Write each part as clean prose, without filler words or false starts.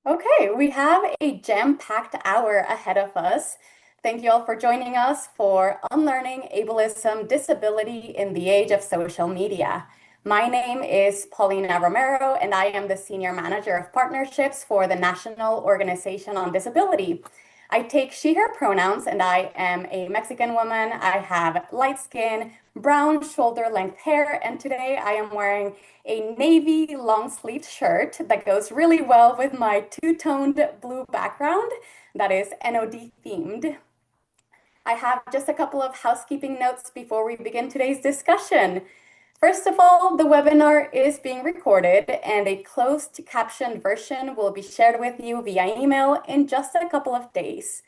Okay, we have a jam-packed hour ahead of us. Thank you all for joining us for Unlearning Ableism Disability in the Age of Social Media. My name is Paulina Romero, and I am the Senior Manager of Partnerships for the National Organization on Disability. I take she, her pronouns, and I am a Mexican woman. I have light skin, brown shoulder length hair, and today I am wearing a navy long sleeved shirt that goes really well with my two-toned blue background that is NOD themed. I have just a couple of housekeeping notes before we begin today's discussion. First of all, the webinar is being recorded and a closed caption version will be shared with you via email in just a couple of days.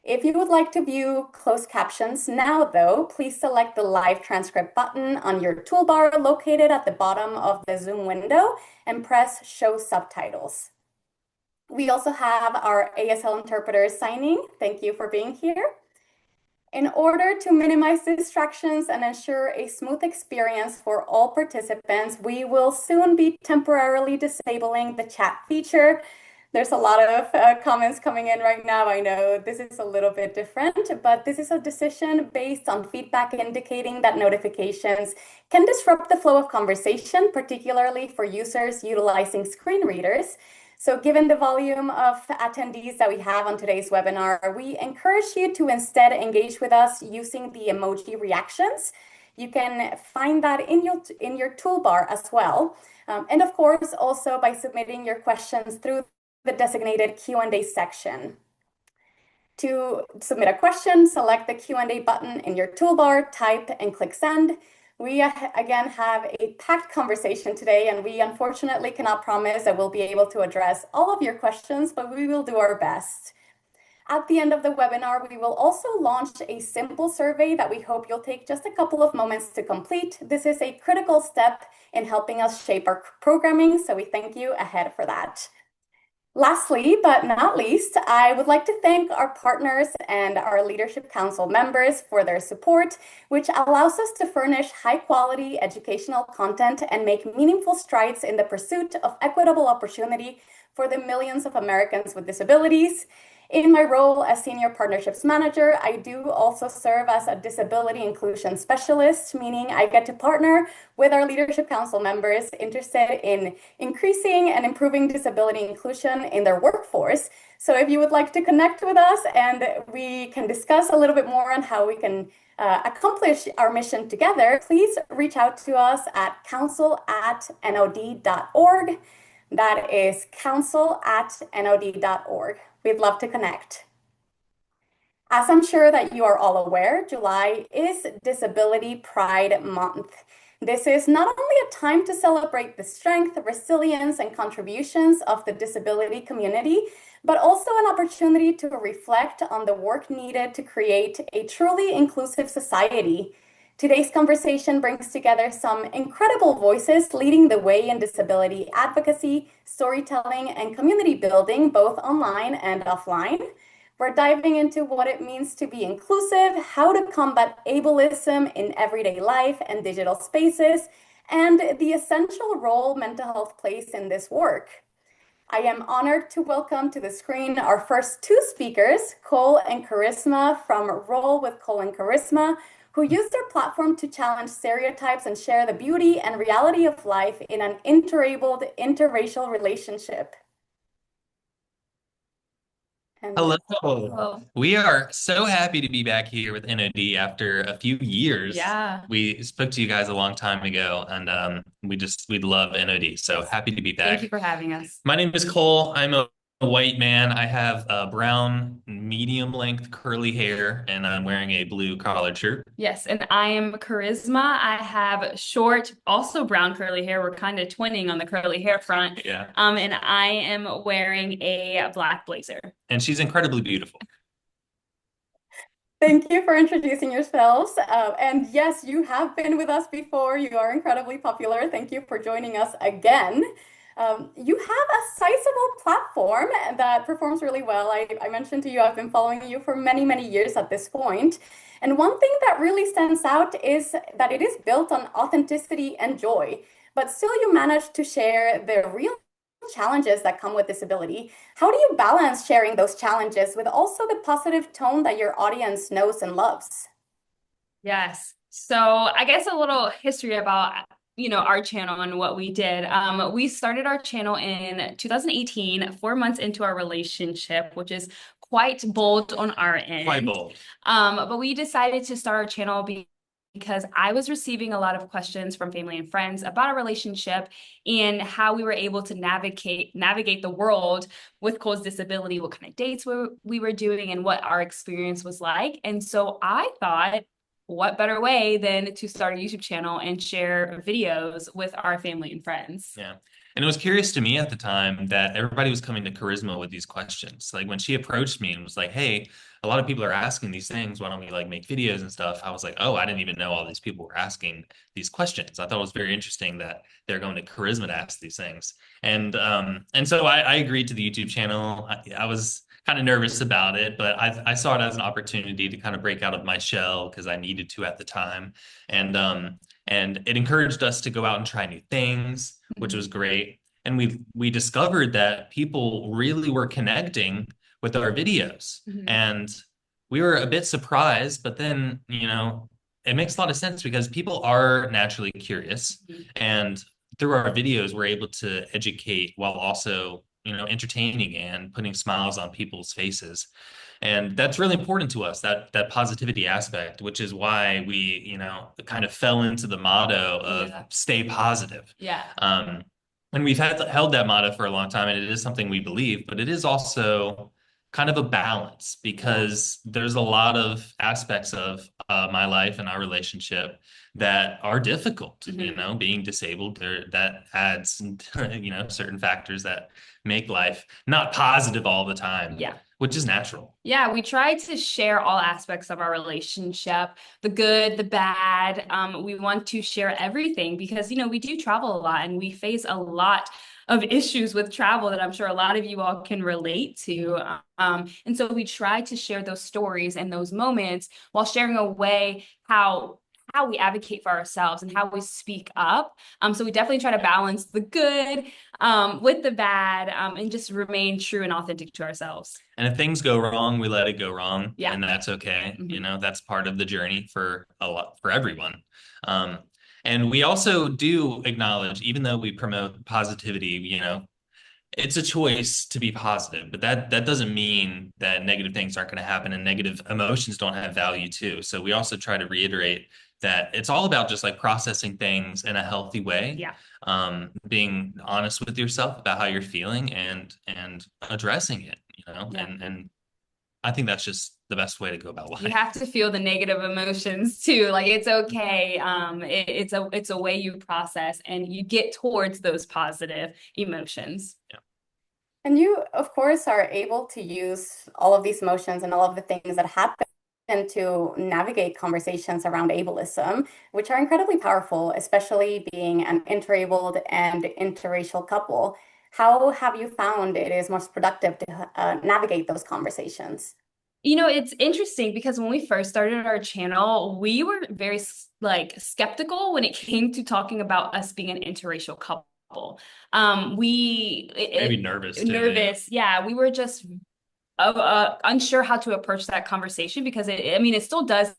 If you would like to view closed captions now, though, please select the live transcript button on your toolbar located at the bottom of the Zoom window and press Show Subtitles. We also have our ASL interpreters signing. Thank you for being here. In order to minimize distractions and ensure a smooth experience for all participants, we will soon be temporarily disabling the chat feature. There's a lot of comments coming in right now. I know this is a little bit different, but this is a decision based on feedback indicating that notifications can disrupt the flow of conversation, particularly for users utilizing screen readers. So given the volume of attendees that we have on today's webinar, we encourage you to instead engage with us using the emoji reactions. You can find that in your toolbar as well. And of course, also by submitting your questions through the designated Q&A section. To submit a question, select the Q&A button in your toolbar, type and click send. We again have a packed conversation today, and we unfortunately cannot promise that we'll be able to address all of your questions, but we will do our best. At the end of the webinar, we will also launch a simple survey that we hope you'll take just a couple of moments to complete. This is a critical step in helping us shape our programming, so we thank you ahead for that. Lastly, but not least, I would like to thank our partners and our Leadership Council members for their support, which allows us to furnish high-quality educational content and make meaningful strides in the pursuit of equitable opportunity for the millions of Americans with disabilities. In my role as Senior Partnerships Manager, I do also serve as a Disability Inclusion Specialist, meaning I get to partner with our Leadership Council members interested in increasing and improving disability inclusion in their workforce. So if you would like to connect with us and we can discuss a little bit more on how we can accomplish our mission together, please reach out to us at council@nod.org. That is council@nod.org. We'd love to connect. As I'm sure that you are all aware, July is Disability Pride Month. This is not only a time to celebrate the strength, resilience, and contributions of the disability community, but also an opportunity to reflect on the work needed to create a truly inclusive society. Today's conversation brings together some incredible voices leading the way in disability advocacy, storytelling, and community building, both online and offline. We're diving into what it means to be inclusive, how to combat ableism in everyday life and digital spaces, and the essential role mental health plays in this work. I am honored to welcome to the screen our first two speakers, Cole and Charisma from Roll with Cole and Charisma, who use their platform to challenge stereotypes and share the beauty and reality of life in an interabled, interracial relationship. Hello. Hello. We are so happy to be back here with NOD after a few years. Yeah. We spoke to you guys a long time ago, and we love NOD. So happy to be back. Thank you for having us. My name is Cole. I'm a white man. I have brown, medium length curly hair, and I'm wearing a blue collared shirt. Yes, and I am Charisma. I have short, also brown curly hair. We're kind of twinning on the curly hair front. Yeah. And I am wearing a black blazer. And she's incredibly beautiful. Thank you for introducing yourselves. And yes, you have been with us before. You are incredibly popular. Thank you for joining us again. You have a sizable platform that performs really well. I mentioned to you, I've been following you for many, many years at this point. And one thing that really stands out is that it is built on authenticity and joy, but still you manage to share the real challenges that come with disability. How do you balance sharing those challenges with also the positive tone that your audience knows and loves? Yes. So I guess a little history about, our channel and what we did. We started our channel in 2018, 4 months into our relationship, which is quite bold on our end. Quite bold. But we decided to start our channel because I was receiving a lot of questions from family and friends about our relationship and how we were able to navigate the world with Cole's disability, what kind of dates we were doing, and what our experience was like. And so I thought, what better way than to start a YouTube channel and share videos with our family and friends? Yeah. And it was curious to me at the time that everybody was coming to Charisma with these questions. Like when she approached me and was like, hey, a lot of people are asking these things. Why don't we like make videos and stuff? I was like, oh, I didn't even know all these people were asking these questions. I thought it was very interesting that they're going to Charisma to ask these things. And so I agreed to the YouTube channel. I was kind of nervous about it, but I saw it as an opportunity to kind of break out of my shell because I needed to at the time. And it encouraged us to go out and try new things, which was great. And we discovered that people really were connecting with our videos. And we were a bit surprised, but then, it makes a lot of sense because people are naturally curious. And through our videos, we're able to educate while also entertaining and putting smiles on people's faces. And that's really important to us, that positivity aspect, which is why we, kind of fell into the motto of stay positive. Yeah. And we've held that motto for a long time, and it is something we believe, but it is also kind of a balance because there's a lot of aspects of my life and our relationship that are difficult. Being disabled, that adds, certain factors that make life not positive all the time. Yeah. Which is natural. Yeah, we try to share all aspects of our relationship, the good, the bad. We want to share everything because, we do travel a lot and we face a lot of issues with travel that I'm sure a lot of you all can relate to. And so we try to share those stories and those moments while sharing a way how we advocate for ourselves and how we speak up. So we definitely try to balance the good with the bad and just remain true and authentic to ourselves. And if things go wrong, we let it go wrong. Yeah. And that's okay. That's part of the journey for everyone. And we also do acknowledge, even though we promote positivity, it's a choice to be positive, but that doesn't mean that negative things aren't going to happen and negative emotions don't have value too. So we also try to reiterate that it's all about just like processing things in a healthy way. Yeah. Being honest with yourself about how you're feeling and addressing it, Yeah. and I think that's just the best way to go about life. You have to feel the negative emotions too. Like it's okay. It's a way you process and you get towards those positive emotions. Yeah. And you, of course, are able to use all of these emotions and all of the things that happen to navigate conversations around ableism, which are incredibly powerful, especially being an interabled and interracial couple. How have you found it is most productive to navigate those conversations? It's interesting because when we first started our channel, we were very skeptical when it came to talking about us being an interracial couple. Maybe nervous too. Nervous. Yeah, we were just unsure how to approach that conversation because it still does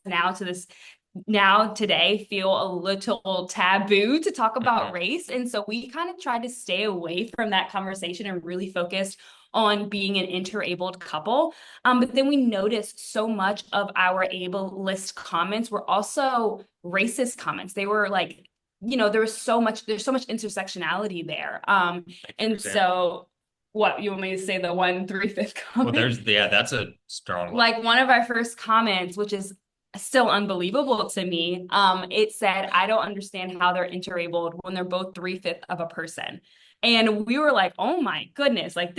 today feel a little taboo to talk about race. And so we kind of tried to stay away from that conversation and really focused on being an interabled couple. But then we noticed so much of our ableist comments were also racist comments. They were like, there's so much intersectionality there. And so what you want me to say, the 1/3 comment? Well, that's a strong one. Like one of our first comments, which is still unbelievable to me, it said, I don't understand how they're interabled when they're both 3/5 of a person. And we were like, oh my goodness, like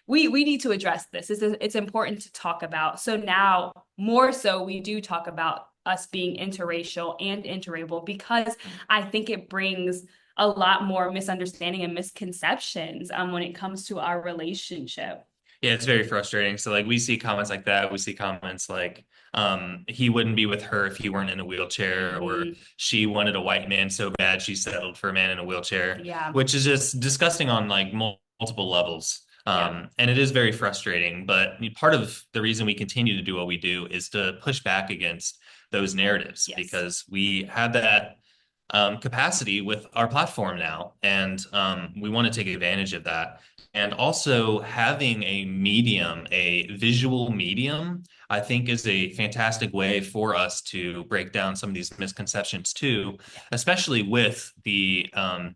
we need to address this. It's important to talk about. So now more so we do talk about us being interracial and interabled because I think it brings a lot more misunderstanding and misconceptions when it comes to our relationship. Yeah, it's very frustrating. So like we see comments like that. We see comments like he wouldn't be with her if he weren't in a wheelchair, or she wanted a white man so bad she settled for a man in a wheelchair, Yeah. which is just disgusting on like multiple levels. Yeah. And it is very frustrating, but part of the reason we continue to do what we do is to push back against those narratives, Yes. because we have that capacity with our platform now, and we want to take advantage of that. And also having a medium, a visual medium, I think is a fantastic way for us to break down some of these misconceptions too, especially with the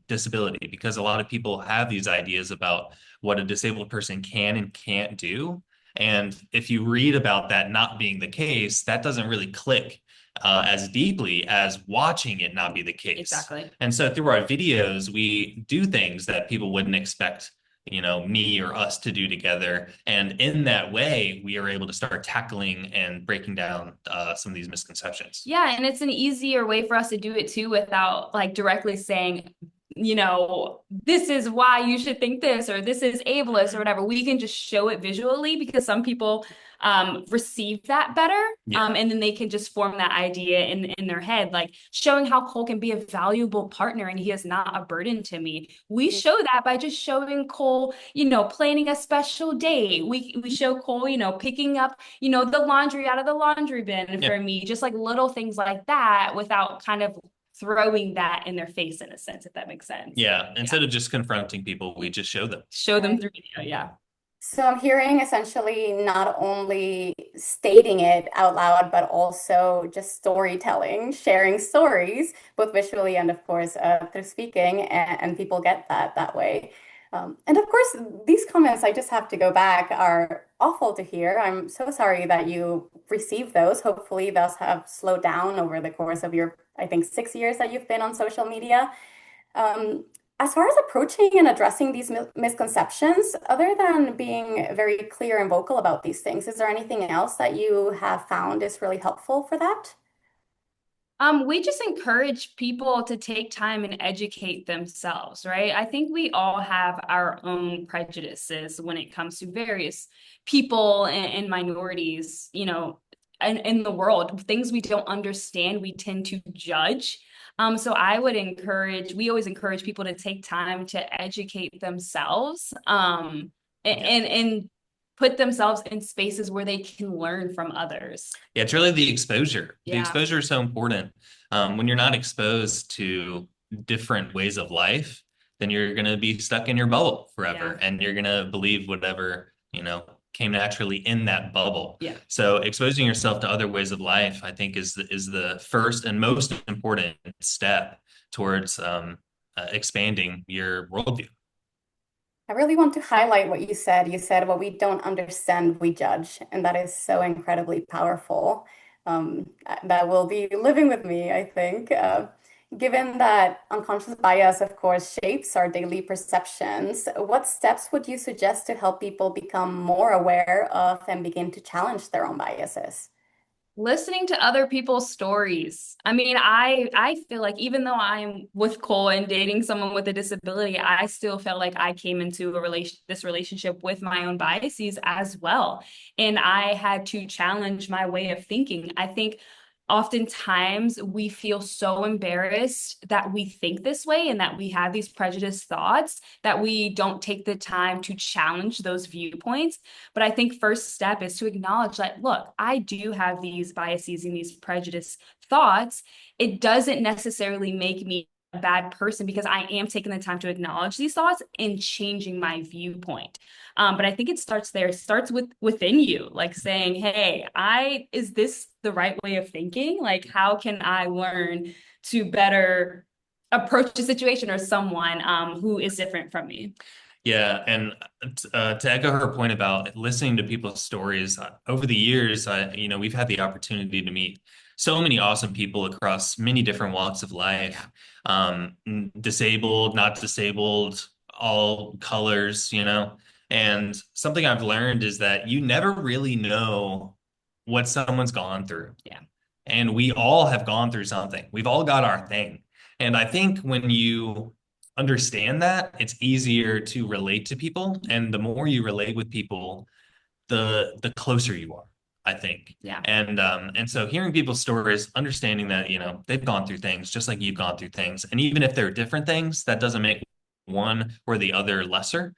disability, because a lot of people have these ideas about what a disabled person can and can't do. And if you read about that not being the case, that doesn't really click as deeply as watching it not be the case. Exactly. And so through our videos, we do things that people wouldn't expect, me or us to do together. And in that way, we are able to start tackling and breaking down some of these misconceptions. Yeah, and it's an easier way for us to do it too without like directly saying, this is why you should think this, or this is ableist or whatever. We can just show it visually because some people receive that better. Yeah. And then they can just form that idea in their head, like showing how Cole can be a valuable partner and he is not a burden to me. We show that by just showing Cole, planning a special day. We show Cole, picking up, the laundry out of the laundry bin for me, just like little things like that without kind of throwing that in their face in a sense, if that makes sense. Yeah. Instead of just confronting people, we just show them. Show them through video. Yeah. So I'm hearing essentially not only stating it out loud, but also just storytelling, sharing stories, both visually and of course through speaking, and people get that way. And of course, these comments, I just have to go back, are awful to hear. I'm so sorry that you received those. Hopefully, those have slowed down over the course of your, I think, 6 years that you've been on social media. Um, as far as approaching and addressing these misconceptions, other than being very clear and vocal about these things, is there anything else that you have found is really helpful for that? We just encourage people to take time and educate themselves, right? I think we all have our own prejudices when it comes to various people and minorities, in the world. Things we don't understand, we tend to judge. So we always encourage people to take time to educate themselves, and put themselves in spaces where they can learn from others. Yeah, it's really the exposure. The Yeah. exposure is so important. When you're not exposed to different ways of life, then you're going to be stuck in your bubble forever, and you're going to believe whatever, came naturally in that bubble. Yeah. So exposing yourself to other ways of life, I think, is the first and most important step towards expanding your worldview. I really want to highlight what you said. You said, what we don't understand, we judge. And that is so incredibly powerful. That will be living with me, I think. Given that unconscious bias, of course, shapes our daily perceptions, what steps would you suggest to help people become more aware of and begin to challenge their own biases? Listening to other people's stories. I mean, I feel like even though I'm with Cole and dating someone with a disability, I still felt like I came into this relationship with my own biases as well. And I had to challenge my way of thinking. I think oftentimes we feel so embarrassed that we think this way and that we have these prejudiced thoughts that we don't take the time to challenge those viewpoints. But I think first step is to acknowledge that, look, I do have these biases and these prejudiced thoughts. It doesn't necessarily make me a bad person because I am taking the time to acknowledge these thoughts and changing my viewpoint. But I think it starts there. It starts within you, like saying, hey, is this the right way of thinking? Like, how can I learn to better approach a situation or someone who is different from me? Yeah, and to echo her point about listening to people's stories, over the years, we've had the opportunity to meet so many awesome people across many different walks of life, disabled, not disabled, all colors, And something I've learned is that you never really know what someone's gone through. Yeah. And we all have gone through something. We've all got our thing. And I think when you understand that, it's easier to relate to people. And the more you relate with people, the closer you are, I think. Yeah. And so hearing people's stories, understanding that, you know, they've gone through things just like you've gone through things. And even if they're different things, that doesn't make one or the other lesser.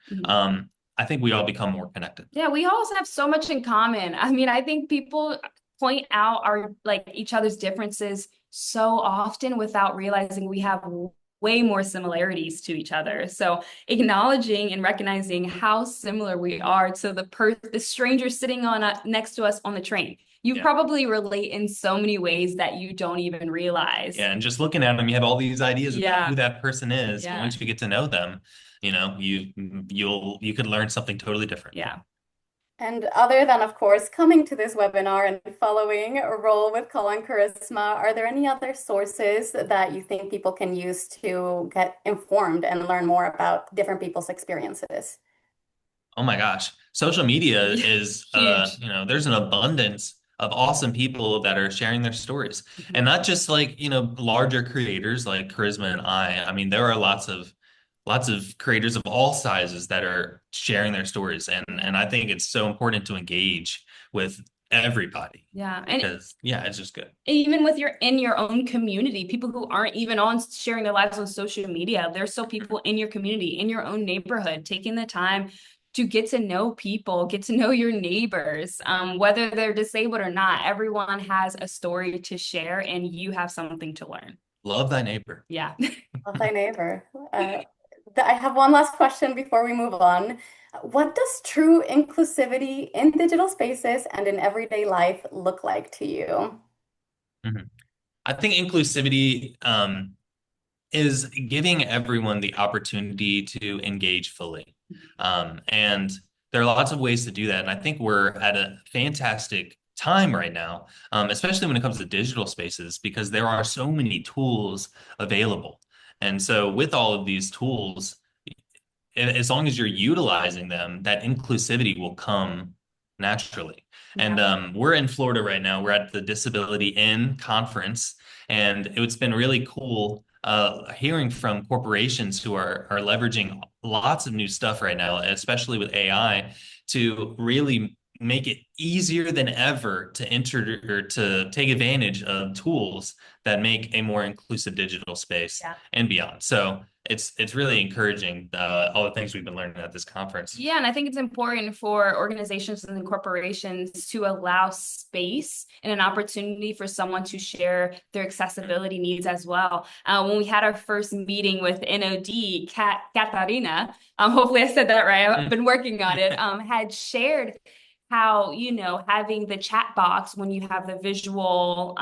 I think we all become more connected. Yeah, we also have so much in common. I mean, I think people point out our like each other's differences so often without realizing we have way more similarities to each other. So acknowledging and recognizing how similar we are to the stranger sitting on next to us on the train. You probably relate in so many ways that you don't even realize. Yeah, and just looking at them, you have all these ideas about who that person is. Yeah. Once you get to know them, you know, you could learn something totally different. Yeah. And other than, of course, coming to this webinar and following a role with Call and Charisma, are there any other sources that you think people can use to get informed and learn more about different people's experiences? Oh my gosh. Social media is, Huge. you know, there's an abundance of awesome people that are sharing their stories. And not just like, you know, larger creators like Charisma and I mean, there are lots of creators of all sizes that are sharing their stories. And I think it's so important to engage with everybody. Yeah. Because it's just good. Even with in your own community, people who aren't even on sharing their lives on social media, there's still people in your community, in your own neighborhood, taking the time to get to know people, get to know your neighbors, whether they're disabled or not. Everyone has a story to share, and you have something to learn. Love thy neighbor. Yeah. Love thy neighbor. I have one last question before we move on. What does true inclusivity in digital spaces and in everyday life look like to you? I think inclusivity is giving everyone the opportunity to engage fully. And there are lots of ways to do that. And I think we're at a fantastic time right now, especially when it comes to digital spaces, because there are so many tools available. And so with all of these tools, as long as you're utilizing them, that inclusivity will come naturally. And we're in Florida right now. We're at the Disability In conference, and it's been really cool hearing from corporations who are leveraging lots of new stuff right now, especially with AI, to really make it easier than ever to enter or to take advantage of tools that make a more inclusive digital space and beyond. So it's really encouraging, all the things we've been learning at this conference. Yeah, and I think it's important for organizations and corporations to allow space and an opportunity for someone to share their accessibility needs as well. When we had our first meeting with NOD, Katarina, hopefully I said that right, I've been working on it, had shared how, you know, having the chat box when you have the visual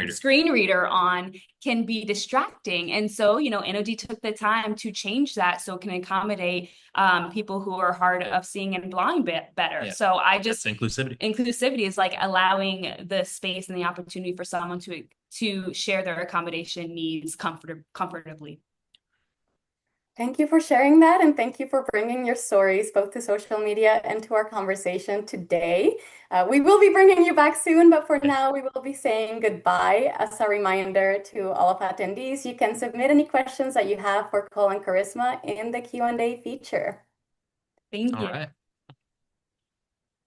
screen reader on can be distracting. And so, you know, NOD took the time to change that so it can accommodate people who are hard of seeing and blind better. So that's inclusivity. Inclusivity is like allowing the space and the opportunity for someone to share their accommodation needs comfortably. Thank you for sharing that, and thank you for bringing your stories both to social media and to our conversation today. We will be bringing you back soon, but for now, we will be saying goodbye. As a reminder to all of attendees, you can submit any questions that you have for Call and Charisma in the Q&A feature. Thank you. All right.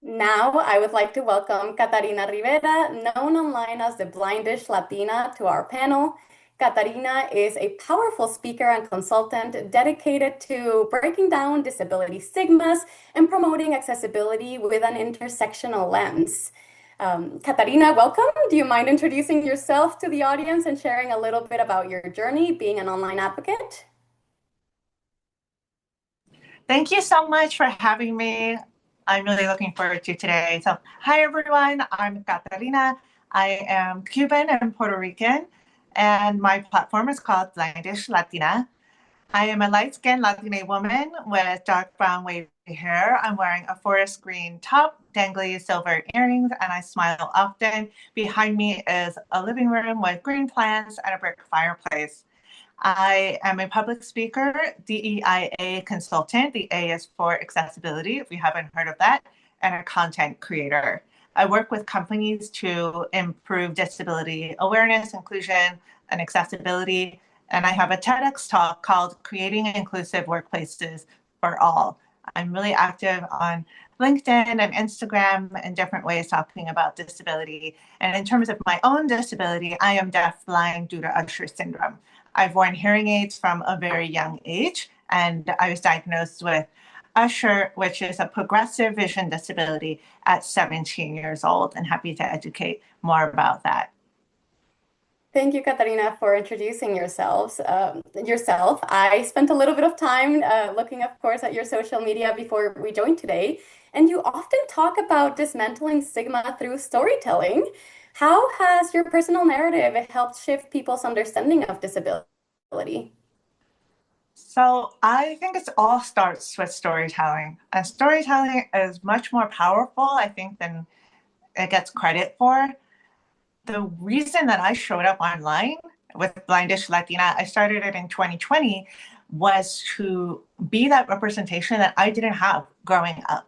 Now, I would like to welcome Catarina Rivera, known online as the Blindish Latina, to our panel. Catarina is a powerful speaker and consultant dedicated to breaking down disability stigmas and promoting accessibility with an intersectional lens. Catarina, welcome. Do you mind introducing yourself to the audience and sharing a little bit about your journey being an online advocate? Thank you so much for having me. I'm really looking forward to today. So, hi everyone, I'm Catarina. I am Cuban and Puerto Rican, and my platform is called Blindish Latina. I am a light-skinned Latina woman with dark brown wavy hair. I'm wearing a forest green top, dangly silver earrings, and I smile often. Behind me is a living room with green plants and a brick fireplace. I am a public speaker, DEIA consultant. The A is for accessibility, if you haven't heard of that, and a content creator. I work with companies to improve disability awareness, inclusion, and accessibility. And I have a TEDx talk called Creating Inclusive Workplaces for All. I'm really active on LinkedIn and Instagram in different ways talking about disability. And in terms of my own disability, I am deafblind due to Usher syndrome. I've worn hearing aids from a very young age, and I was diagnosed with Usher, which is a progressive vision disability, at 17 years old, and happy to educate more about that. Thank you, Katarina, for introducing yourself. I spent a little bit of time looking, of course, at your social media before we joined today, and you often talk about dismantling stigma through storytelling. How has your personal narrative helped shift people's understanding of disability? So I think it all starts with storytelling. And storytelling is much more powerful, I think, than it gets credit for. The reason that I showed up online with Blindish Latina, I started it in 2020, was to be that representation that I didn't have growing up.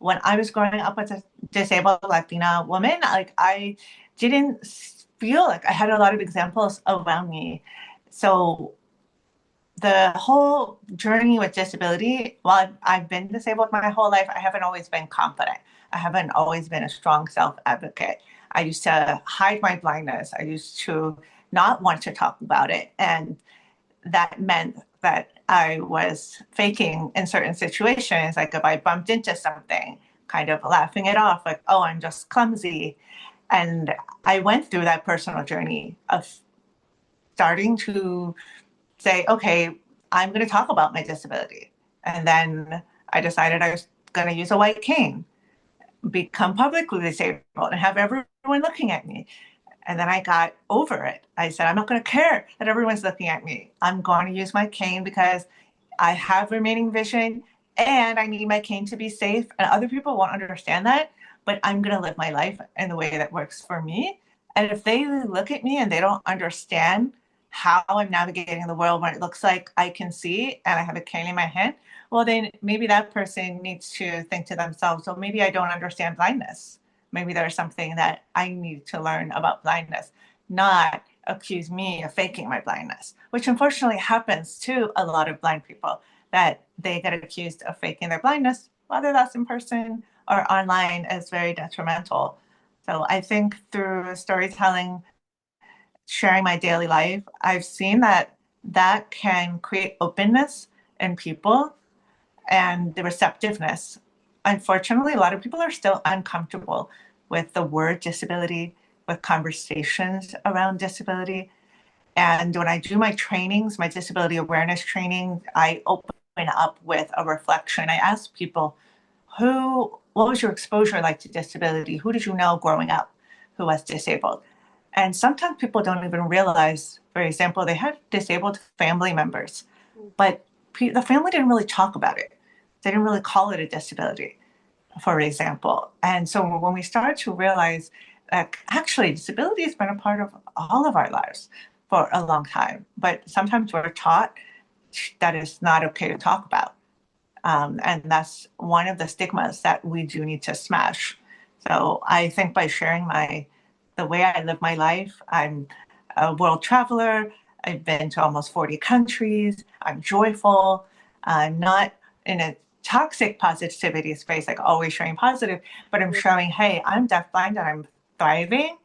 When I was growing up as a disabled Latina woman, like I didn't feel like I had a lot of examples around me. So the whole journey with disability, while I've been disabled my whole life, I haven't always been confident. I haven't always been a strong self-advocate. I used to hide my blindness. I used to not want to talk about it. And that meant that I was faking in certain situations, like if I bumped into something, kind of laughing it off, like, oh, I'm just clumsy. And I went through that personal journey of starting to say, okay, I'm going to talk about my disability. And then I decided I was going to use a white cane, become publicly disabled, and have everyone looking at me. And then I got over it. I said, I'm not going to care that everyone's looking at me. I'm going to use my cane because I have remaining vision and I need my cane to be safe. And other people won't understand that, but I'm going to live my life in the way that works for me. And if they look at me and they don't understand how I'm navigating the world when it looks like I can see and I have a cane in my hand, well, then maybe that person needs to think to themselves, well, maybe I don't understand blindness. Maybe there's something that I need to learn about blindness, not accuse me of faking my blindness, which unfortunately happens to a lot of blind people, that they get accused of faking their blindness, whether that's in person or online, is very detrimental. So I think through storytelling, sharing my daily life, I've seen that that can create openness in people and the receptiveness. Unfortunately, a lot of people are still uncomfortable with the word disability, with conversations around disability. And when I do my trainings, my disability awareness training, I open up with a reflection. I ask people, what was your exposure like to disability? Who did you know growing up who was disabled? And sometimes people don't even realize, for example, they had disabled family members, but the family didn't really talk about it. They didn't really call it a disability, for example. And so when we start to realize that actually disability has been a part of all of our lives for a long time, but sometimes we're taught that it's not okay to talk about. And that's one of the stigmas that we do need to smash. So I think by sharing the way I live my life, I'm a world traveler. I've been to almost 40 countries. I'm joyful. I'm not in a toxic positivity space, like always showing positive, but I'm showing, hey, I'm deafblind and I'm thriving.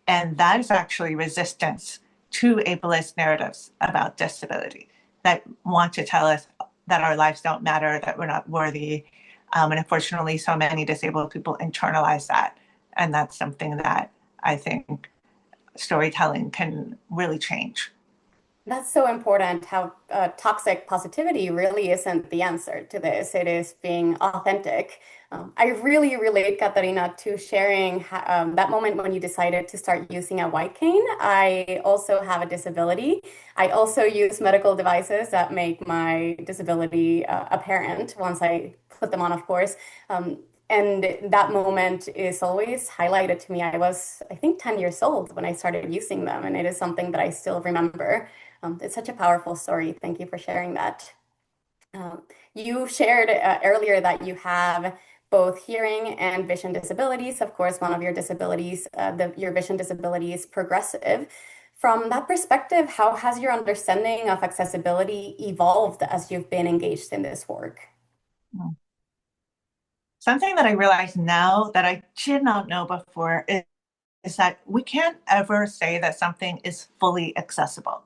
And that is actually resistance to ableist narratives about disability that want to tell us that our lives don't matter, that we're not worthy. And unfortunately, so many disabled people internalize that. And that's something that I think storytelling can really change. That's so important, how toxic positivity really isn't the answer to this. It is being authentic. I really relate, Katarina, to sharing that moment when you decided to start using a white cane. I also have a disability. I also use medical devices that make my disability apparent once I put them on, of course. And that moment is always highlighted to me. I was, I think, 10 years old when I started using them, and it is something that I still remember. It's such a powerful story. Thank you for sharing that. You shared earlier that you have both hearing and vision disabilities. Of course, one of your disabilities, your vision disability is progressive. From that perspective, how has your understanding of accessibility evolved as you've been engaged in this work? Something that I realize now that I did not know before is that we can't ever say that something is fully accessible.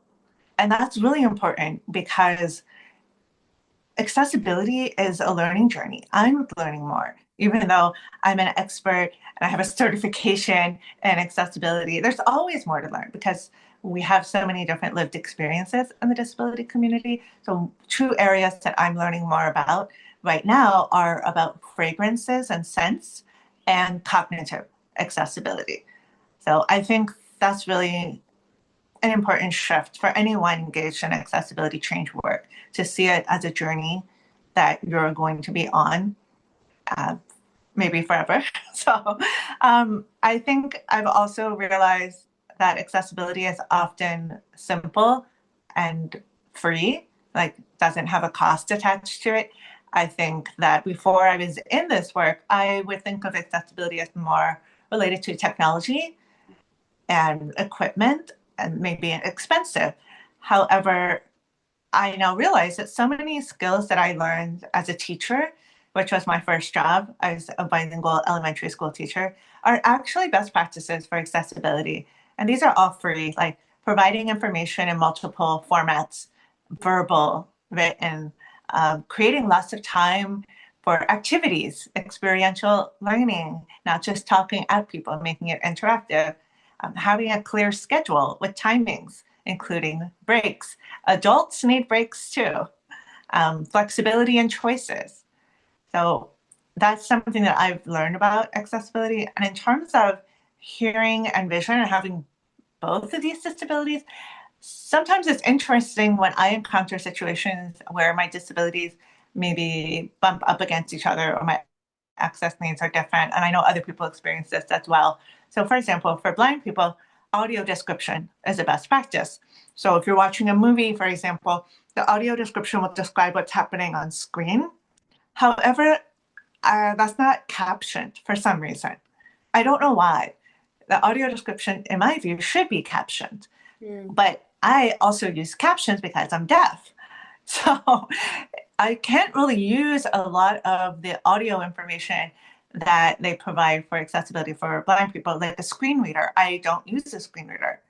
And that's really important because accessibility is a learning journey. I'm learning more, even though I'm an expert and I have a certification in accessibility. There's always more to learn because we have so many different lived experiences in the disability community. So two areas that I'm learning more about right now are about fragrances and scents and cognitive accessibility. So I think that's really an important shift for anyone engaged in accessibility change work, to see it as a journey that you're going to be on, maybe forever. So I think I've also realized that accessibility is often simple and free, like doesn't have a cost attached to it. I think that before I was in this work, I would think of accessibility as more related to technology and equipment and maybe expensive. However, I now realize that so many skills that I learned as a teacher, which was my first job as a bilingual elementary school teacher, are actually best practices for accessibility. And these are all free, like providing information in multiple formats, verbal, written, creating lots of time for activities, experiential learning, not just talking at people, making it interactive, having a clear schedule with timings, including breaks. Adults need breaks too, flexibility and choices. So that's something that I've learned about accessibility. And in terms of hearing and vision and having both of these disabilities, sometimes it's interesting when I encounter situations where my disabilities maybe bump up against each other or my access needs are different. And I know other people experience this as well. So for example, for blind people, audio description is a best practice. So if you're watching a movie, for example, the audio description will describe what's happening on screen. However, that's not captioned for some reason. I don't know why. The audio description, in my view, should be captioned. But I also use captions because I'm deaf. So I can't really use a lot of the audio information that they provide for accessibility for blind people, like a screen reader. I don't use a screen reader.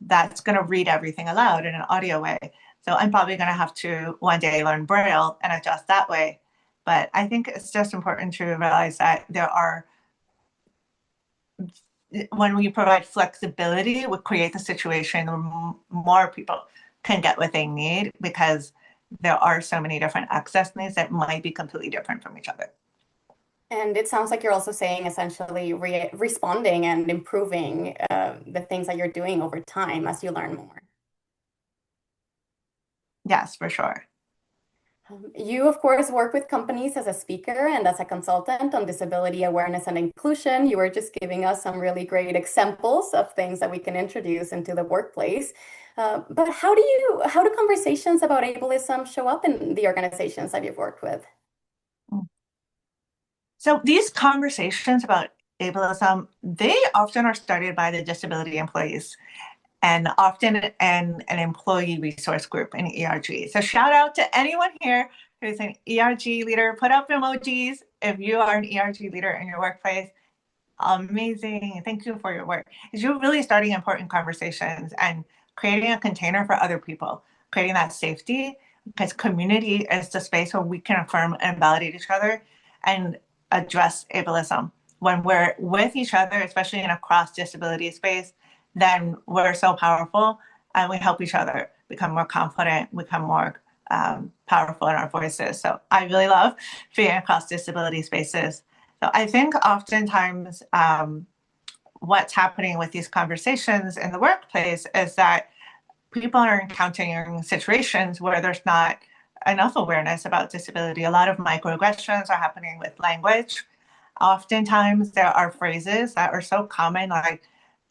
That's going to read everything aloud in an audio way. So I'm probably going to have to one day learn Braille and adjust that way. But I think it's just important to realize that when we provide flexibility, we create the situation where more people can get what they need, because there are so many different access needs that might be completely different from each other. And it sounds like you're also saying essentially responding and improving the things that you're doing over time as you learn more. Yes, for sure. You, of course, work with companies as a speaker and as a consultant on disability awareness and inclusion. You were just giving us some really great examples of things that we can introduce into the workplace. But how do conversations about ableism show up in the organizations that you've worked with? So these conversations about ableism, they often are started by the disability employees, and often in an employee resource group, an ERG. So shout out to anyone here who's an ERG leader. Put up emojis if you are an ERG leader in your workplace. Amazing. Thank you for your work. Because you're really starting important conversations and creating a container for other people, creating that safety, because community is the space where we can affirm and validate each other and address ableism. When we're with each other, especially in a cross-disability space, then we're so powerful and we help each other become more confident, become more powerful in our voices. So I really love being across disability spaces. So I think oftentimes what's happening with these conversations in the workplace is that people are encountering situations where there's not enough awareness about disability. A lot of microaggressions are happening with language. Oftentimes there are phrases that are so common, like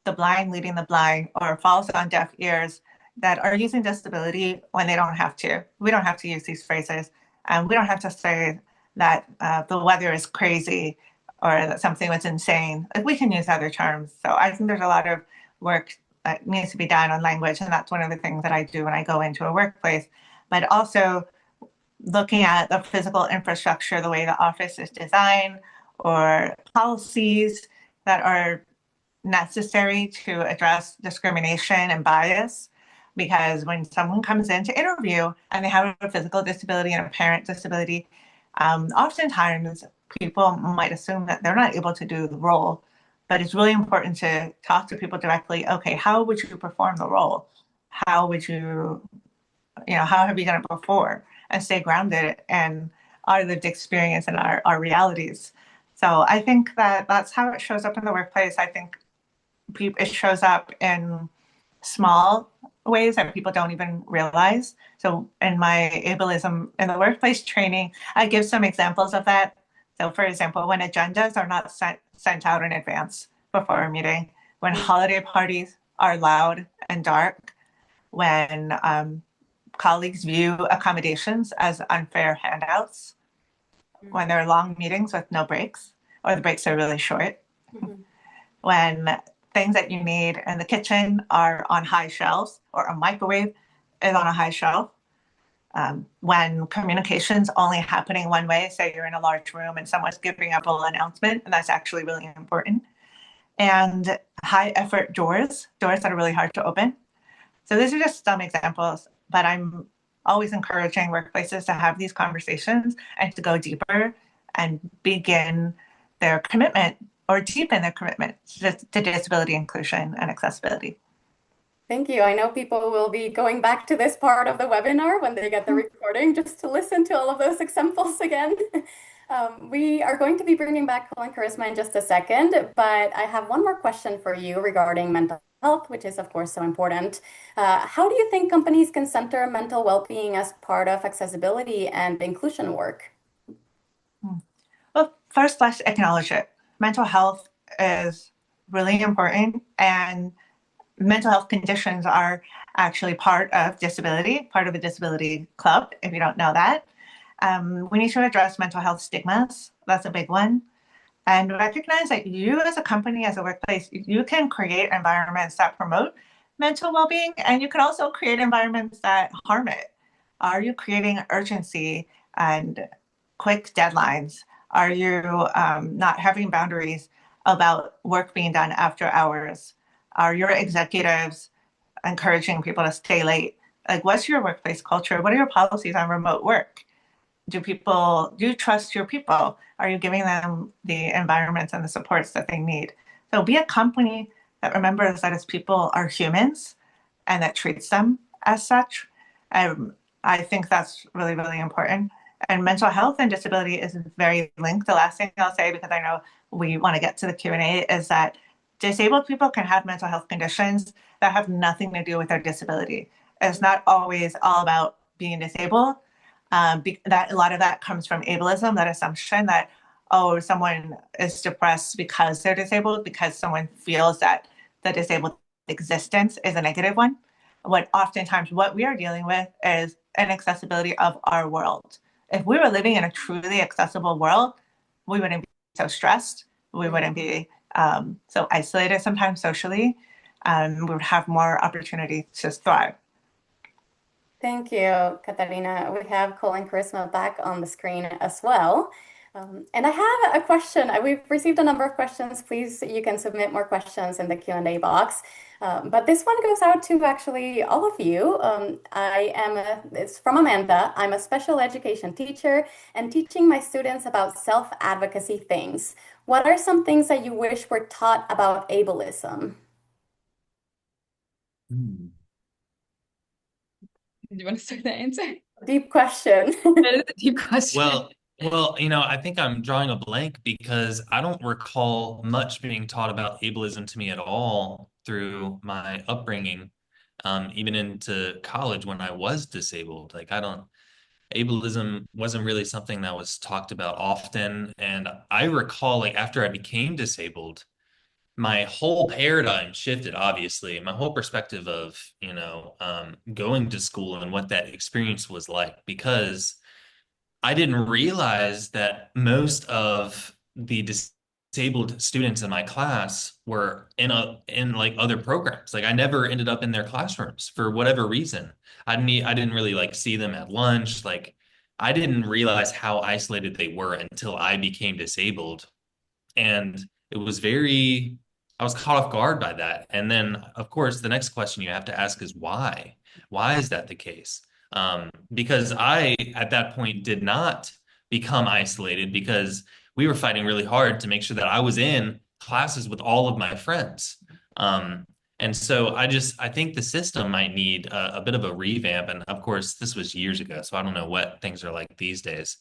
the blind leading the blind, or falls on deaf ears, that are using disability when they don't have to. We don't have to use these phrases. And we don't have to say that the weather is crazy or that something was insane. Like, we can use other terms. So I think there's a lot of work that needs to be done on language, and that's one of the things that I do when I go into a workplace. But also looking at the physical infrastructure, the way the office is designed, or policies that are necessary to address discrimination and bias. Because when someone comes in to interview and they have a physical disability and a parent disability, oftentimes people might assume that they're not able to do the role. But it's really important to talk to people directly. Okay, how would you perform the role? How would you, how have you done it before? And stay grounded in our lived experience and our realities. So I think that that's how it shows up in the workplace. I think it shows up in small ways that people don't even realize. So in my ableism in the workplace training, I give some examples of that. So for example, when agendas are not sent out in advance before a meeting, when holiday parties are loud and dark, when colleagues view accommodations as unfair handouts, when there are long meetings with no breaks, or the breaks are really short, when things that you need in the kitchen are on high shelves, or a microwave is on a high shelf, when communication's only happening one way, say you're in a large room and someone's giving up an announcement, and that's actually really important, and high effort doors that are really hard to open. So these are just some examples, but I'm always encouraging workplaces to have these conversations and to go deeper and begin their commitment or deepen their commitment to disability inclusion and accessibility. Thank you. I know people will be going back to this part of the webinar when they get the recording just to listen to all of those examples again. We are going to be bringing back Colin Charisma in just a second, but I have one more question for you regarding mental health, which is of course so important. How do you think companies can center mental well-being as part of accessibility and inclusion work? Well, first, let's acknowledge it. Mental health is really important, and mental health conditions are actually part of disability, part of a disability club, if you don't know that. We need to address mental health stigmas. That's a big one. And recognize that you as a company, as a workplace, you can create environments that promote mental well-being, and you can also create environments that harm it. Are you creating urgency and quick deadlines? Are you not having boundaries about work being done after hours? Are your executives encouraging people to stay late? Like, what's your workplace culture? What are your policies on remote work? Do you trust your people? Are you giving them the environments and the supports that they need? So be a company that remembers that its people are humans and that treats them as such. I think that's really, really important. And mental health and disability is very linked. The last thing I'll say, because I know we want to get to the Q&A, is that disabled people can have mental health conditions that have nothing to do with their disability. It's not always all about being disabled. That a lot of that comes from ableism, that assumption that, oh, someone is depressed because they're disabled, because someone feels that the disabled existence is a negative one. Oftentimes what we are dealing with is an accessibility of our world. If we were living in a truly accessible world, we wouldn't be so stressed. We wouldn't be so isolated sometimes socially. We would have more opportunity to thrive. Thank you, Katarina. We have Colin Charisma back on the screen as well. And I have a question. We've received a number of questions. Please, you can submit more questions in the Q&A box. But this one goes out to actually all of you. It's from Amanda. I'm a special education teacher and teaching my students about self-advocacy things. What are some things that you wish were taught about ableism? Do you want to start the answer? Deep question. That is a deep question. Well, I think I'm drawing a blank because I don't recall much being taught about ableism to me at all through my upbringing, even into college when I was disabled. Like, ableism wasn't really something that was talked about often. And I recall, like, after I became disabled, my whole paradigm shifted, obviously. My whole perspective of, going to school and what that experience was like, because I didn't realize that most of the disabled students in my class were in like other programs. Like I never ended up in their classrooms for whatever reason. I didn't really like see them at lunch. Like I didn't realize how isolated they were until I became disabled. And it was I was caught off guard by that. And then, of course, the next question you have to ask is why? Why is that the case? Because I, at that point, did not become isolated because we were fighting really hard to make sure that I was in classes with all of my friends. And so I think the system might need a bit of a revamp. And of course, this was years ago, so I don't know what things are like these days.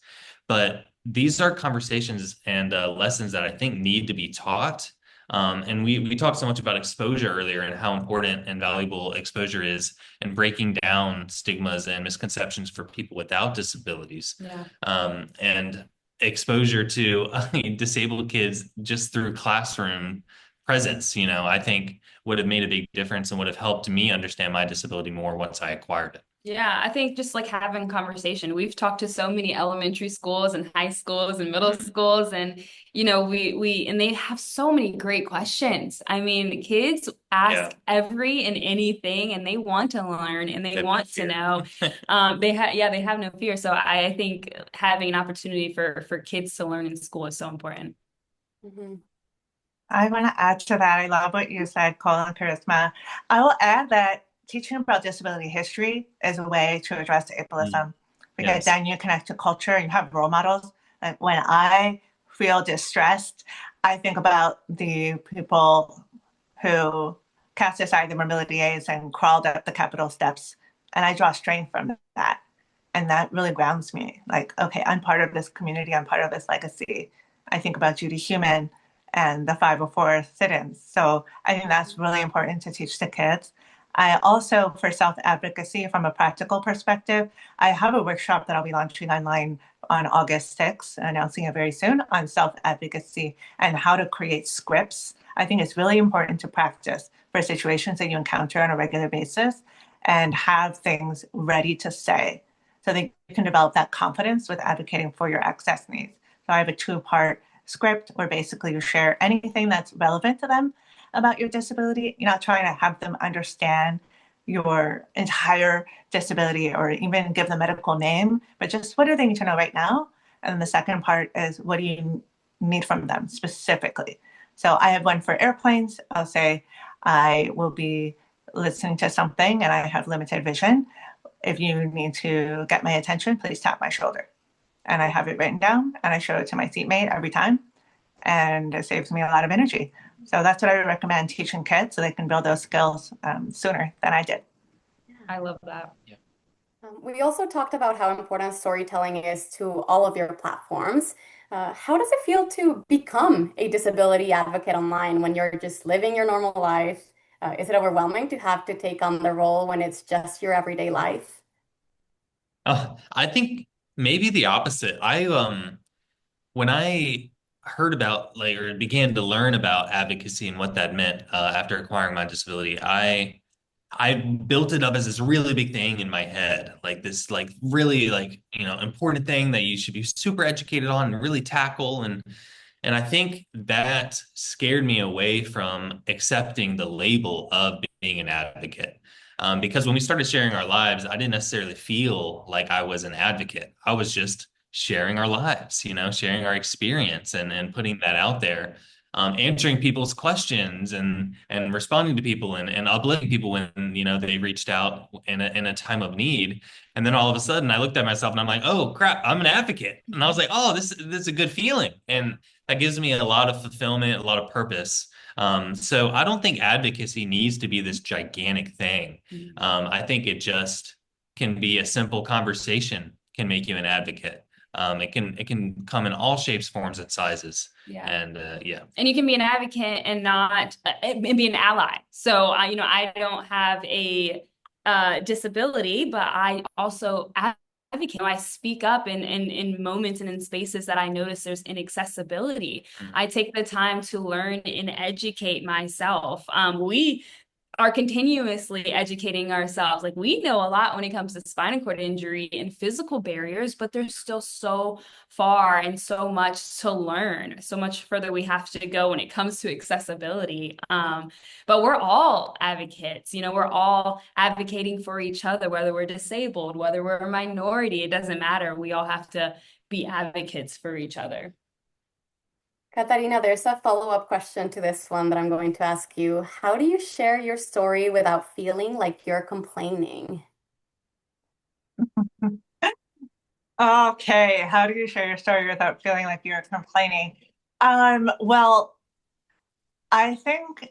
But these are conversations and lessons that I think need to be taught. And we talked so much about exposure earlier and how important and valuable exposure is in breaking down stigmas and misconceptions for people without disabilities. Yeah. And exposure to disabled kids just through classroom presence, I think would have made a big difference and would have helped me understand my disability more once I acquired it. Yeah, I think just like having conversation. We've talked to so many elementary schools and high schools and middle schools, and and they have so many great questions. I mean, kids ask every and anything, and they want to learn and they want to know. They have no fear. So I think having an opportunity for kids to learn in school is so important. Mm-hmm. I want to add to that. I love what you said, Cole and Charisma. I will add that teaching about disability history is a way to address ableism, because then you connect to culture and you have role models. Like when I feel distressed, I think about the people who cast aside their mobility aids and crawled up the Capitol steps, and I draw strength from that. And that really grounds me. Like, okay, I'm part of this community. I'm part of this legacy. I think about Judy Heumann and the 504 sit-ins. So I think that's really important to teach the kids. I also, for self-advocacy from a practical perspective, I have a workshop that I'll be launching online on August 6th, announcing it very soon, on self-advocacy and how to create scripts. I think it's really important to practice for situations that you encounter on a regular basis and have things ready to say so that you can develop that confidence with advocating for your access needs. So I have a 2-part script where basically you share anything that's relevant to them about your disability. You're not trying to have them understand your entire disability or even give the medical name, but just what do they need to know right now? And then the second part is, what do you need from them specifically? So I have one for airplanes. I'll say, I will be listening to something and I have limited vision. If you need to get my attention, please tap my shoulder. And I have it written down and I show it to my seatmate every time. And it saves me a lot of energy. So that's what I would recommend teaching kids so they can build those skills sooner than I did. I love that. Yeah. We also talked about how important storytelling is to all of your platforms. How does it feel to become a disability advocate online when you're just living your normal life? Is it overwhelming to have to take on the role when it's just your everyday life? I think maybe the opposite. When I heard about or began to learn about advocacy and what that meant after acquiring my disability, I built it up as this really big thing in my head, like this really important thing that you should be super educated on and really tackle. And I think that scared me away from accepting the label of being an advocate. Because when we started sharing our lives, I didn't necessarily feel like I was an advocate. I was just sharing our lives, sharing our experience and putting that out there, answering people's questions and responding to people and uplifting people when, they reached out in a time of need. And then all of a sudden I looked at myself and I'm like, oh crap, I'm an advocate. And I was like, oh, this is a good feeling. And that gives me a lot of fulfillment, a lot of purpose. So I don't think advocacy needs to be this gigantic thing. I think it just can be a simple conversation can make you an advocate. It can come in all shapes, forms, and sizes. Yeah. And And you can be an advocate and not and be an ally. So I don't have a disability, but I also advocate. I speak up in moments and in spaces that I notice there's inaccessibility. I take the time to learn and educate myself. are continuously educating ourselves. Like, we know a lot when it comes to spinal cord injury and physical barriers, but there's still so far and so much to learn, so much further we have to go when it comes to accessibility. But we're all advocates, you know, we're all advocating for each other, whether we're disabled, whether we're a minority, it doesn't matter. We all have to be advocates for each other. Katarina, there's a follow-up question to this one that I'm going to ask you. How do you share your story without feeling like you're complaining? Okay, how do you share your story without feeling like you're complaining? Well, I think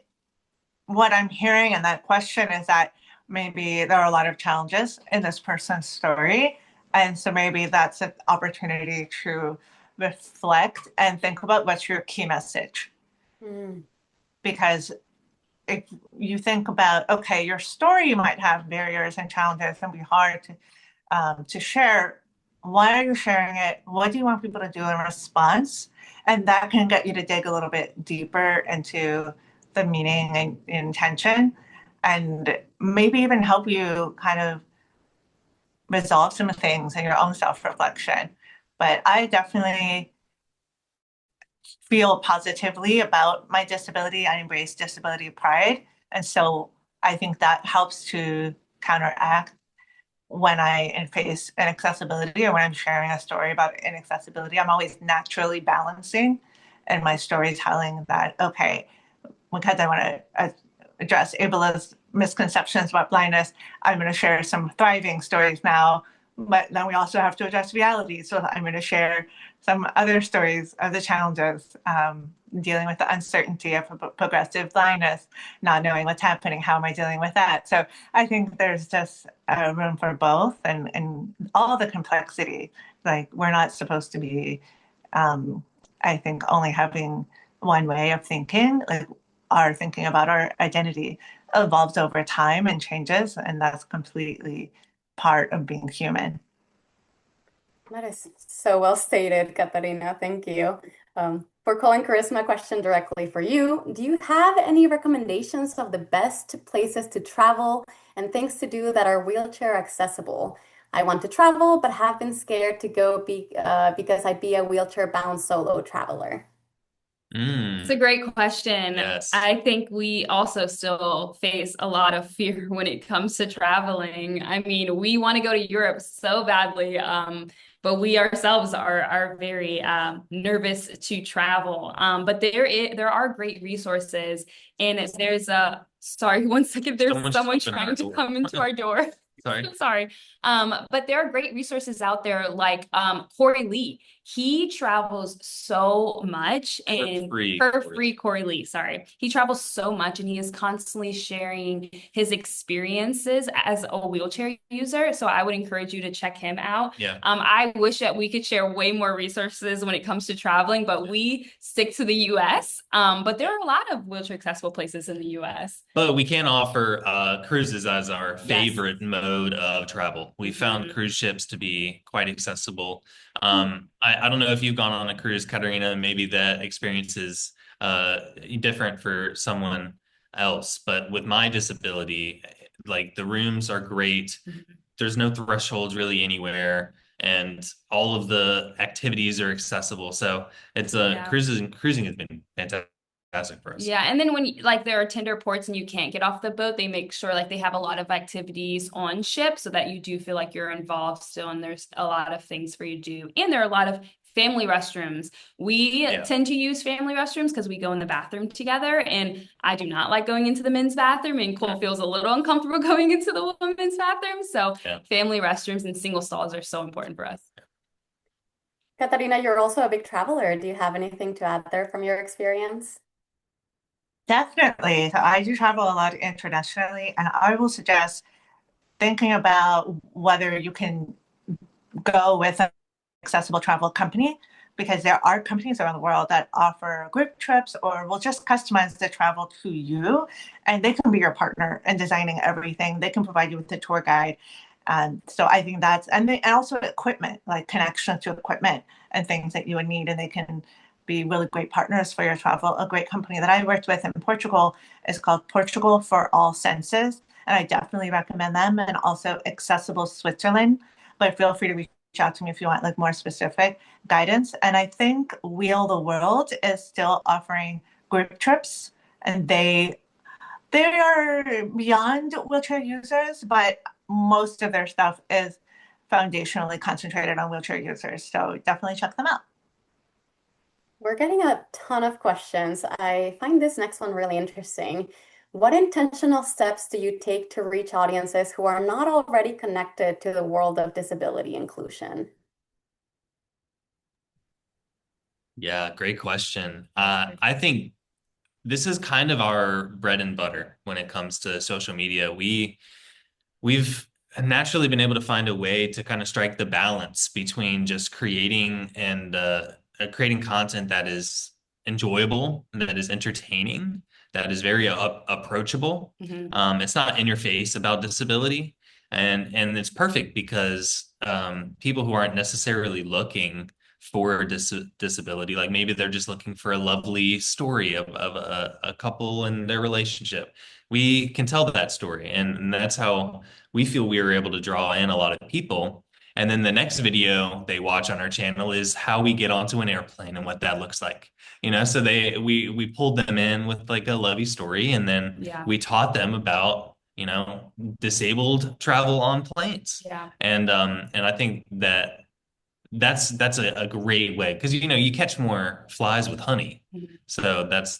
what I'm hearing in that question is that maybe there are a lot of challenges in this person's story. And so maybe that's an opportunity to reflect and think about what's your key message. Mm. Because if you think about, okay, your story might have barriers and challenges and be hard to share. Why are you sharing it? What do you want people to do in response? And that can get you to dig a little bit deeper into the meaning and intention, and maybe even help you kind of resolve some things in your own self-reflection. But I definitely feel positively about my disability. I embrace disability pride. And so I think that helps to counteract when I face inaccessibility or when I'm sharing a story about inaccessibility. I'm always naturally balancing in my storytelling that, okay, because I want to address ableist misconceptions about blindness, I'm going to share some thriving stories now, but then we also have to address reality. So I'm going to share some other stories of the challenges, dealing with the uncertainty of progressive blindness, not knowing what's happening. How am I dealing with that? So I think there's just room for both, and all the complexity. Like, we're not supposed to be, I think, only having one way of thinking. Like, our thinking about our identity evolves over time and changes, and that's completely part of being human. That is so well stated, Katarina. Thank you. For calling Charisma, question directly for you. Do you have any recommendations of the best places to travel and things to do that are wheelchair accessible? I want to travel, but have been scared to go because I'd be a wheelchair-bound solo traveler. It's a great question. Yes. I think we also still face a lot of fear when it comes to traveling. I mean, we want to go to Europe so badly, but we ourselves are very nervous to travel. But there are great resources, and there's sorry, one second, there's someone trying to come into our door. Sorry. Sorry. But there are great resources out there like Corey Lee. He travels so much, and free Corey Lee, sorry. He travels so much, and he is constantly sharing his experiences as a wheelchair user. So I would encourage you to check him out. Yeah. I wish that we could share way more resources when it comes to traveling, but we stick to the US. But there are a lot of wheelchair accessible places in the US. But we can offer cruises as our favorite mode of travel. We found cruise ships to be quite accessible. I don't know if you've gone on a cruise, Katarina, maybe that experience is different for someone else. But with my disability, like, the rooms are great. There's no thresholds really anywhere, and all of the activities are accessible. So it's cruising has been fantastic for us. Yeah, and then when like there are tender ports and you can't get off the boat, they make sure like they have a lot of activities on ship so that you do feel like you're involved still, and there's a lot of things for you to do. And there are a lot of family restrooms. We tend to use family restrooms because we go in the bathroom together, and I do not like going into the men's bathroom, and Cole feels a little uncomfortable going into the women's bathroom. So family restrooms and single stalls are so important for us. Katarina, you're also a big traveler. Do you have anything to add there from your experience? Definitely. So I do travel a lot internationally, and I will suggest thinking about whether you can go with an accessible travel company, because there are companies around the world that offer group trips or will just customize the travel to you, and they can be your partner in designing everything. They can provide you with a tour guide. And so I think that's, and also equipment, like connections to equipment and things that you would need, and they can be really great partners for your travel. A great company that I worked with in Portugal is called Portugal for All Senses, and I definitely recommend them, and also Accessible Switzerland. But feel free to reach out to me if you want like more specific guidance. And I think Wheel the World is still offering group trips, and they are beyond wheelchair users, but most of their stuff is foundationally concentrated on wheelchair users. So definitely check them out. We're getting a ton of questions. I find this next one really interesting. What intentional steps do you take to reach audiences who are not already connected to the world of disability inclusion? Yeah, great question. I think this is kind of our bread and butter when it comes to social media. We've naturally been able to find a way to kind of strike the balance between just creating and creating content that is enjoyable, that is entertaining, that is very approachable. It's not in your face about disability, and it's perfect because people who aren't necessarily looking for disability, like maybe they're just looking for a lovely story of a couple and their relationship. We can tell that story, and that's how we feel we were able to draw in a lot of people. And then the next video they watch on our channel is how we get onto an airplane and what that looks like. So we pulled them in with like a lovey story, and then we taught them about, disabled travel on planes. And I think that's a great way, because you catch more flies with honey. So that's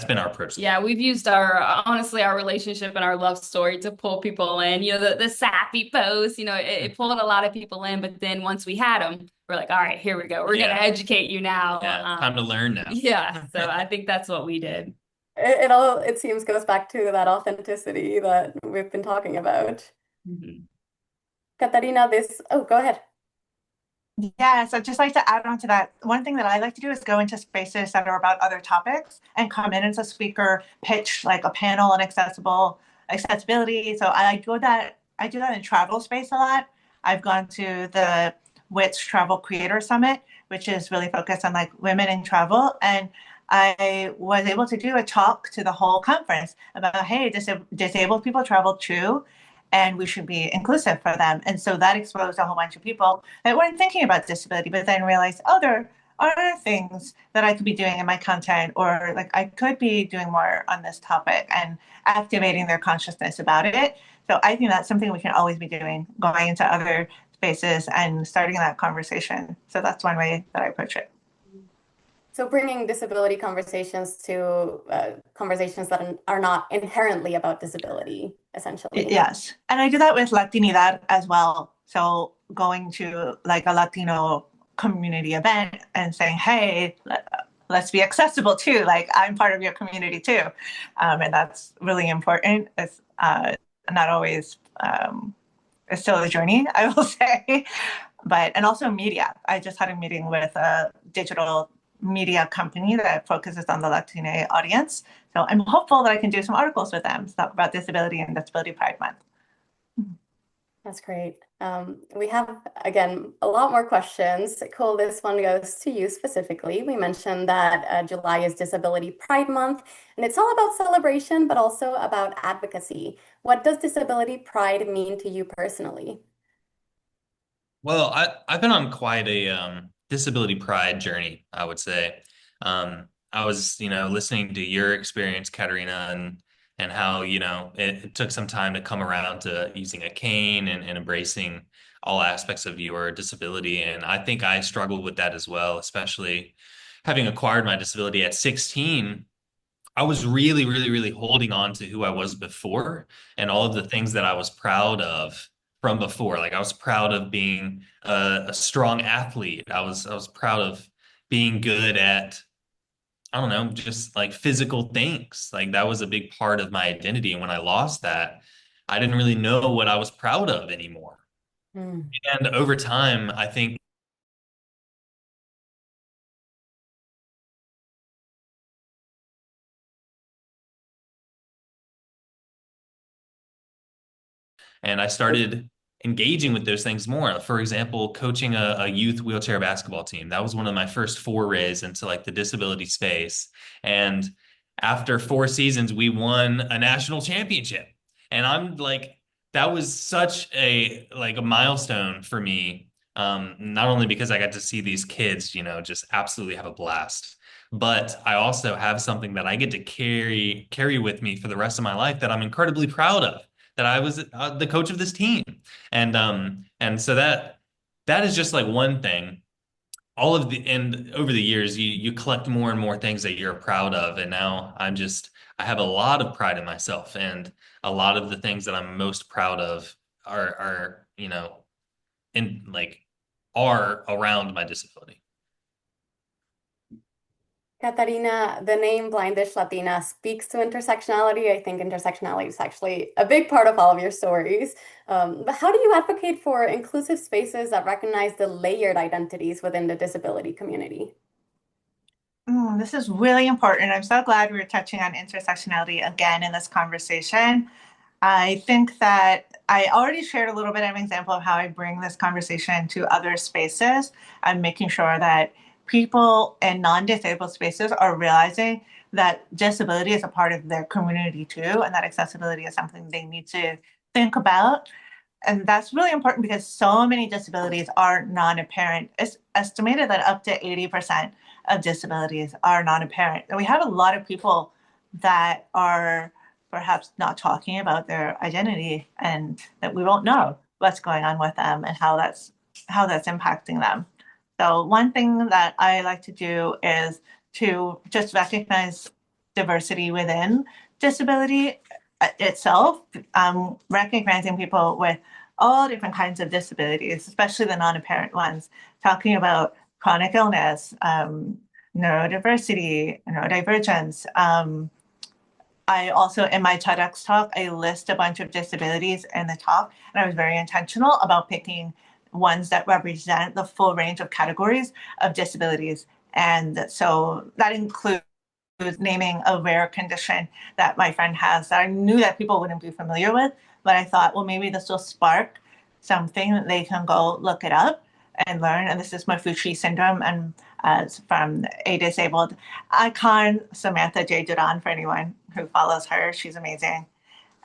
been our approach. Yeah, we've used honestly our relationship and our love story to pull people in. The sappy post, it pulled a lot of people in, but then once we had them, we're like, all right, here we go. We're gonna educate you now. Yeah, time to learn now. Yeah, so I think that's what we did. It seems goes back to that authenticity that we've been talking about. Katarina, go ahead. Yes, I'd just like to add on to that. One thing that I like to do is go into spaces that are about other topics and come in as a speaker, pitch like a panel on accessibility. So I do that in travel space a lot. I've gone to the WITS Travel Creator Summit, which is really focused on like women in travel. And I was able to do a talk to the whole conference about, hey, disabled people travel too, and we should be inclusive for them. And so that exposed a whole bunch of people that weren't thinking about disability, but then realized, oh, there are other things that I could be doing in my content, or like I could be doing more on this topic, and activating their consciousness about it. So I think that's something we can always be doing, going into other spaces and starting that conversation. So that's one way that I approach it. So bringing disability conversations to conversations that are not inherently about disability, essentially. Yes. And I do that with Latinidad as well. So going to like a Latino community event and saying, hey, let's be accessible too. Like I'm part of your community too. And that's really important. It's not always, it's still a journey, I will say. And also media. I just had a meeting with a digital media company that focuses on the Latino audience. So I'm hopeful that I can do some articles with them about disability and Disability Pride Month. That's great. We have, again, a lot more questions. Cool, this one goes to you specifically. We mentioned that July is Disability Pride Month, and it's all about celebration, but also about advocacy. What does Disability Pride mean to you personally? Well, I've been on quite a disability pride journey, I would say. I was, listening to your experience, Katerina, and how, it took some time to come around to using a cane and embracing all aspects of your disability. And I think I struggled with that as well, especially having acquired my disability at 16. I was really, really, really holding on to who I was before and all of the things that I was proud of from before. Like I was proud of being a strong athlete. I was proud of being good at, I don't know, just like physical things. Like that was a big part of my identity. And when I lost that, I didn't really know what I was proud of anymore. And over time, I think and I started engaging with those things more. For example, coaching a youth wheelchair basketball team. That was one of my first forays into like the disability space. And after 4 seasons, we won a national championship. And I'm like, that was such a like a milestone for me. Not only because I got to see these kids, just absolutely have a blast, but I also have something that I get to carry with me for the rest of my life that I'm incredibly proud of, that I was the coach of this team. And so that is just like one thing. And over the years, you collect more and more things that you're proud of. And now I have a lot of pride in myself, and a lot of the things that I'm most proud of are, in like are around my disability. Katarina, the name Blindish Latina speaks to intersectionality. I think intersectionality is actually a big part of all of your stories. But how do you advocate for inclusive spaces that recognize the layered identities within the disability community? This is really important. I'm so glad we're touching on intersectionality again in this conversation. I think that I already shared a little bit of an example of how I bring this conversation to other spaces and making sure that people in non-disabled spaces are realizing that disability is a part of their community too, and that accessibility is something they need to think about. And that's really important because so many disabilities are non-apparent. It's estimated that up to 80% of disabilities are non-apparent. And we have a lot of people that are perhaps not talking about their identity, and that we won't know what's going on with them and how that's impacting them. So one thing that I like to do is to just recognize diversity within disability itself, recognizing people with all different kinds of disabilities, especially the non-apparent ones, talking about chronic illness, neurodiversity, neurodivergence. I also, in my TEDx talk, I list a bunch of disabilities in the talk, and I was very intentional about picking ones that represent the full range of categories of disabilities. And so that includes naming a rare condition that my friend has that I knew that people wouldn't be familiar with, but I thought, well, maybe this will spark something that they can go look it up and learn. And this is Maffucci syndrome, and from a disabled icon, Samantha J. Duran, for anyone who follows her. She's amazing.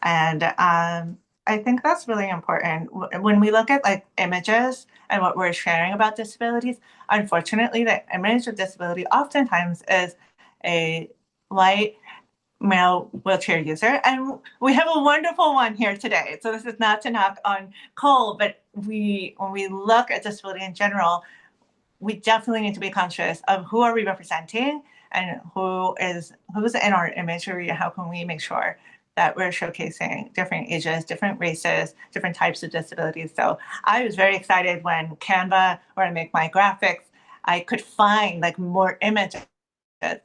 And I think that's really important. When we look at like images and what we're sharing about disabilities, unfortunately, the image of disability oftentimes is a white male wheelchair user. And we have a wonderful one here today. So this is not to knock on Cole, but when we look at disability in general, we definitely need to be conscious of who are we representing and who's in our imagery. How can we make sure that we're showcasing different ages, different races, different types of disabilities. So I was very excited when Canva, where I make my graphics, I could find like more images.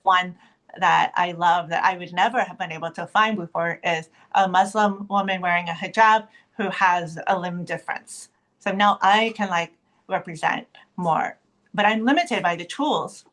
One that I love that I would never have been able to find before is a Muslim woman wearing a hijab who has a limb difference. So now I can like represent more, but I'm limited by the tools.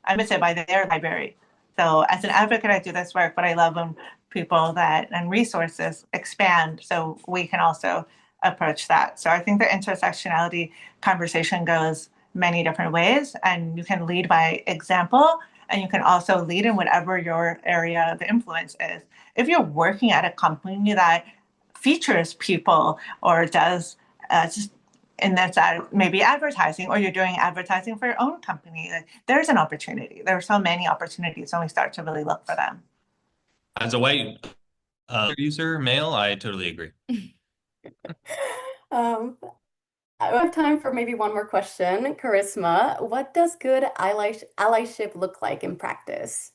I'm limited by their library. So as an advocate, I do this work, but I love when people and resources expand so we can also approach that. So I think the intersectionality conversation goes many different ways, and you can lead by example, and you can also lead in whatever your area of influence is. If you're working at a company that features people or does and that's maybe advertising, or you're doing advertising for your own company, there's an opportunity. There are so many opportunities when we start to really look for them. As a white user, male, I totally agree. I have time for maybe one more question. Charisma, what does good allyship look like in practice?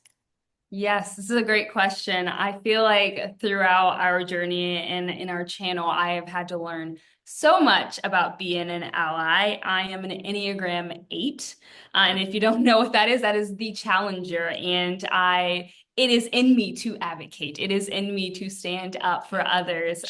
Yes, this is a great question. I feel like throughout our journey and in our channel, I have had to learn so much about being an ally. I am an Enneagram 8. And if you don't know what that is the challenger. And it is in me to advocate. It is in me to stand up for others.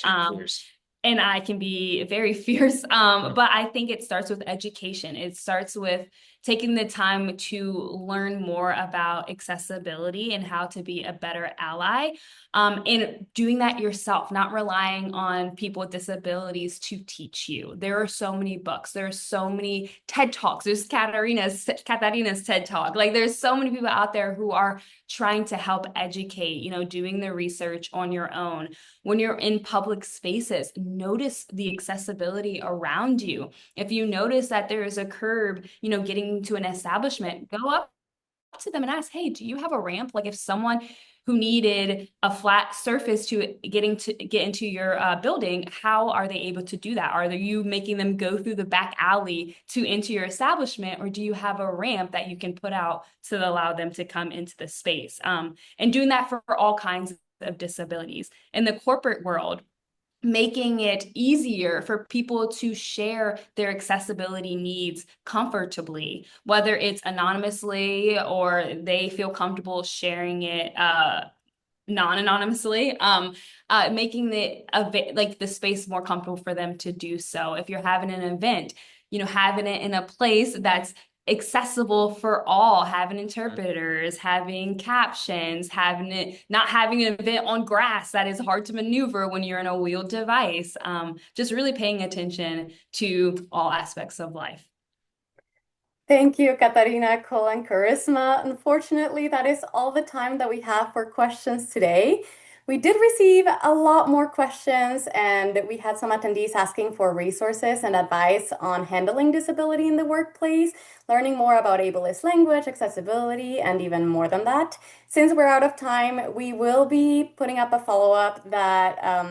And I can be very fierce. But I think it starts with education. It starts with taking the time to learn more about accessibility and how to be a better ally, and doing that yourself, not relying on people with disabilities to teach you. There are so many books, there are so many TED Talks, there's Katarina's TED Talk. Like there's so many people out there who are trying to help educate, doing the research on your own. When you're in public spaces, notice the accessibility around you. If you notice that there is a curb, getting to an establishment, go up to them and ask, hey, do you have a ramp? Like if someone who needed a flat surface to get into your building, how are they able to do that? Are you making them go through the back alley to into your establishment, or do you have a ramp that you can put out to allow them to come into the space? And doing that for all kinds of disabilities. In the corporate world, making it easier for people to share their accessibility needs comfortably, whether it's anonymously or they feel comfortable sharing it non-anonymously, making the space more comfortable for them to do so. If you're having an event, having it in a place that's accessible for all, having interpreters, having captions, not having an event on grass that is hard to maneuver when you're in a wheeled device. Just really paying attention to all aspects of life. Thank you, Katarina, Cole, and Charisma. Unfortunately, that is all the time that we have for questions today. We did receive a lot more questions, and we had some attendees asking for resources and advice on handling disability in the workplace, learning more about ableist language, accessibility, and even more than that. Since we're out of time, we will be putting up a follow-up that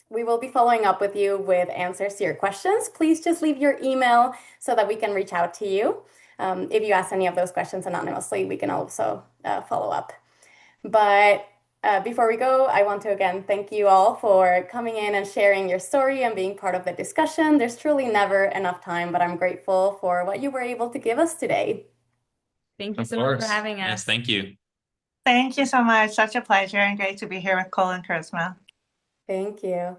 we will be following up with you with answers to your questions. Please just leave your email so that we can reach out to you. If you ask any of those questions anonymously, we can also follow up. But before we go, I want to again thank you all for coming in and sharing your story and being part of the discussion. There's truly never enough time, but I'm grateful for what you were able to give us today. Thank you so much for having us. Yes, thank you. Thank you so much. Such a pleasure and great to be here with Cole and Charisma. Thank you.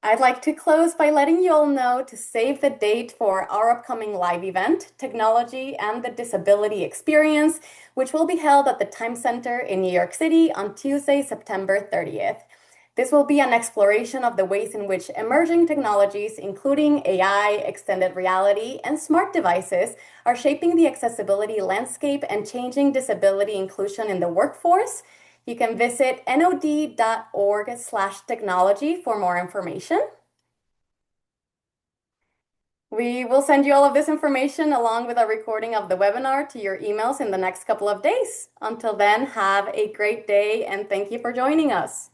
I'd like to close by letting you all know to save the date for our upcoming live event, Technology and the Disability Experience, which will be held at the Time Center in New York City on Tuesday, September 30th. This will be an exploration of the ways in which emerging technologies, including AI, extended reality, and smart devices, are shaping the accessibility landscape and changing disability inclusion in the workforce. You can visit nod.org/technology for more information. We will send you all of this information along with a recording of the webinar to your emails in the next couple of days. Until then, have a great day and thank you for joining us.